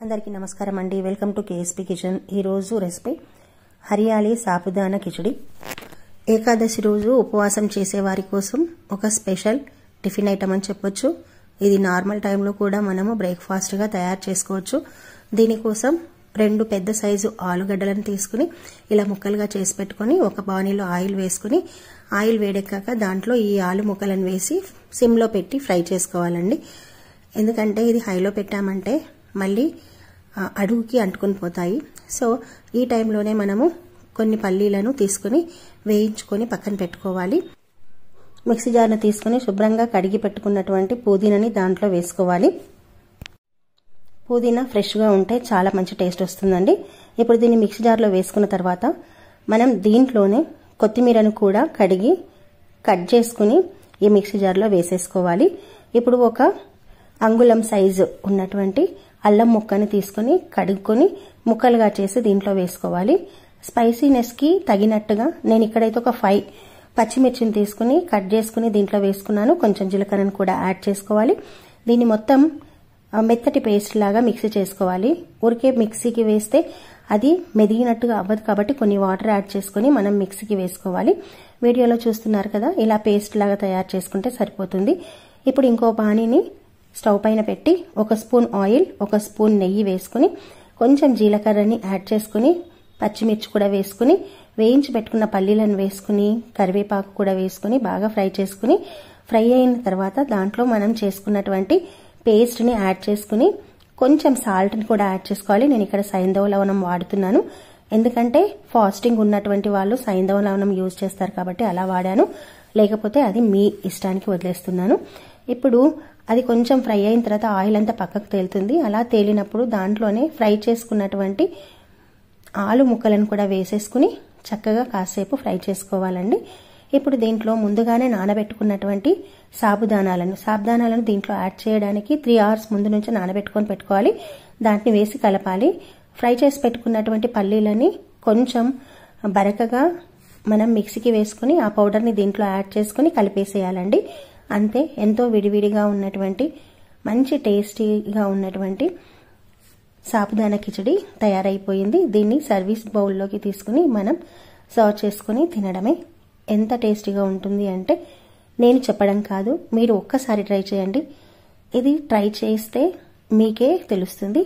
అందరికీ నమస్కారం అండి. Welcome to KSP kitchen. ఈరోజు రెసిపీ హరియాలి సాబుదానా కిచడి. ఏకాదశి రోజు ఉపవాసం చేసేవారి కోసం ఒక స్పెషల్ టిఫిన్ ఐటమ్ అని చెప్పొచ్చు. ఇది నార్మల్ టైంలో కూడా మనము బ్రేక్ఫాస్ట్గా తయారు చేసుకోవచ్చు. దీనికోసం 2 పెద్ద సైజు ఆలుగడ్డలను తీసుకుని ఇలా ముక్కలుగా చేసి పెట్టుకుని ఒక బాణీలో ఆయిల్ వేసుకుని ఆయిల్ వేడెక్కాక దాంట్లో ఈ ఆలు ముక్కలను వేసి సిమ్లో పెట్టి ఫ్రై చేసుకోవాలండి. ఎందుకంటే ఇది హైలో పెట్టామంటే మళ్ళీ అడుగుకి అంటుకొని పోతాయి. సో ఈ టైంలోనే మనము కొన్ని పల్లీలను తీసుకుని వేయించుకొని పక్కన పెట్టుకోవాలి. మిక్సీ జార్ను తీసుకుని శుభ్రంగా కడిగి పెట్టుకున్నటువంటి పుదీనాని దాంట్లో వేసుకోవాలి. పుదీనా ఫ్రెష్గా ఉంటే చాలా మంచి టేస్ట్ వస్తుందండి. ఇప్పుడు దీన్ని మిక్సీ జార్లో వేసుకున్న తర్వాత మనం దీంట్లోనే కొత్తిమీరను కూడా కడిగి కట్ చేసుకుని ఈ మిక్సీ జార్లో వేసేసుకోవాలి. ఇప్పుడు ఒక అంగుళం సైజు ఉన్నటువంటి అల్లం ముక్కని తీసుకుని కడుక్కొని ముక్కలుగా చేసి దీంట్లో వేసుకోవాలి. స్పైసీనెస్కి తగినట్టుగా నేను ఇక్కడైతే ఒక 5 పచ్చిమిర్చిని తీసుకుని కట్ చేసుకుని దీంట్లో వేసుకున్నాను. కొంచెం జీలకర్రను కూడా యాడ్ చేసుకోవాలి. దీన్ని మొత్తం మెత్తటి పేస్ట్ లాగా మిక్సీ చేసుకోవాలి. ఊరికే మిక్సీకి వేస్తే అది మెదిగినట్టుగా అవ్వదు కాబట్టి కొన్ని వాటర్ యాడ్ చేసుకుని మనం మిక్సీకి వేసుకోవాలి. వీడియోలో చూస్తున్నారు కదా, ఇలా పేస్ట్ లాగా తయారు చేసుకుంటే సరిపోతుంది. ఇప్పుడు ఇంకో బాణీని స్టవ్ పైన పెట్టి 1 స్పూన్ ఆయిల్ 1 స్పూన్ నెయ్యి వేసుకుని కొంచెం జీలకర్రని యాడ్ చేసుకుని పచ్చిమిర్చి కూడా వేసుకుని వేయించి పెట్టుకున్న పల్లీలను వేసుకుని కరివేపాకు కూడా వేసుకుని బాగా ఫ్రై చేసుకుని ఫ్రై అయిన తర్వాత దాంట్లో మనం చేసుకున్నటువంటి పేస్ట్ని యాడ్ చేసుకుని కొంచెం సాల్ట్ని కూడా యాడ్ చేసుకోవాలి. నేను ఇక్కడ సైంధవ లవణం వాడుతున్నాను. ఎందుకంటే ఫాస్టింగ్ ఉన్నటువంటి వాళ్ళు సైంధవ లవణం యూజ్ చేస్తారు కాబట్టి అలా వాడాను. లేకపోతే అది మీ ఇష్టానికి వదిలేస్తున్నాను. ఇప్పుడు అది కొంచెం ఫ్రై అయిన తర్వాత ఆయిల్ అంతా పక్కకు తేలుతుంది. అలా తేలినప్పుడు దాంట్లోనే ఫ్రై చేసుకున్నటువంటి ఆలు ముక్కలను కూడా వేసేసుకుని చక్కగా కాసేపు ఫ్రై చేసుకోవాలండి. ఇప్పుడు దీంట్లో ముందుగానే నానబెట్టుకున్నటువంటి సాబుదానాలను దీంట్లో యాడ్ చేయడానికి 3 అవర్స్ ముందు నుంచి నానబెట్టుకొని పెట్టుకోవాలి. దాంట్ని వేసి కలపాలి. ఫ్రై చేసి పెట్టుకున్నటువంటి పల్లీలని కొంచెం బరకగా మనం మిక్సీకి వేసుకుని ఆ పౌడర్ని దీంట్లో యాడ్ చేసుకుని కలిపేసేయాలండి. అంతే, ఎంతో విడివిడిగా ఉన్నటువంటి మంచి టేస్టీగా ఉన్నటువంటి సాబుదానా కిచడి తయారైపోయింది. దీన్ని సర్వీస్ బౌల్లోకి తీసుకుని మనం సర్వ్ చేసుకుని తినడమే. ఎంత టేస్టీగా ఉంటుంది అంటే నేను చెప్పడం కాదు, మీరు ఒక్కసారి ట్రై చేయండి. ఇది ట్రై చేస్తే మీకే తెలుస్తుంది.